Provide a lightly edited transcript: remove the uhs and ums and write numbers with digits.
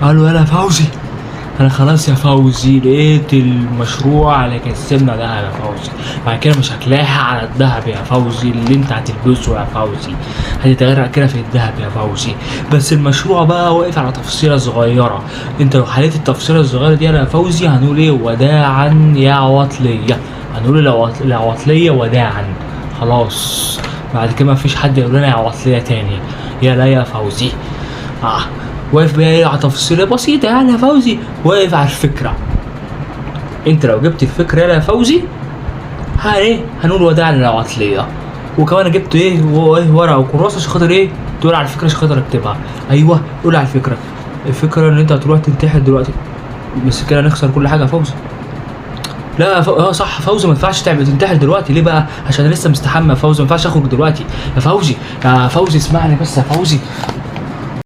قال له يا فوزي انا خلاص يا فوزي لقيت المشروع اللي كسبنا دهب يا فوزي، بعد كده مش هتلاقيها على الدهب يا فوزي اللي انت هتلبسه يا فوزي، هتتغرق كده في الدهب يا فوزي، بس المشروع بقى واقف على تفصيلة صغيرة، انت لو حليت التفصيلة الصغيرة دي يا فوزي هنقول ايه؟ وداعا يا عواطلية، هنقول العواطلية وداعا، خلاص بعد كده مفيش حد يقول لنا يا عواطلية تاني، يا لا يا فوزي. واقف بقى ايه على تفصيلة بسيطة يعني يا فوزي، واقف على الفكرة. انت لو جبت الفكرة يا فوزي ايه هنقول وداعا للعواطلية، وكمان جبت ايه ورقة وكراسة عشان خاطر ايه تقول على الفكرة عشان خاطر اكتبها. ايوه قول على الفكرة، الفكرة ان انت هتروح تنتحر دلوقتي، بس كده نخسر كل حاجة يا فوزي. لا صح فوزي ما ينفعش تنتحر دلوقتي، ليه بقى؟ عشان انا لسه مستحمى يا فوزي، ما ينفعش اخرج دلوقتي يا فوزي. يا فوزي اسمعني بس يا فوزي،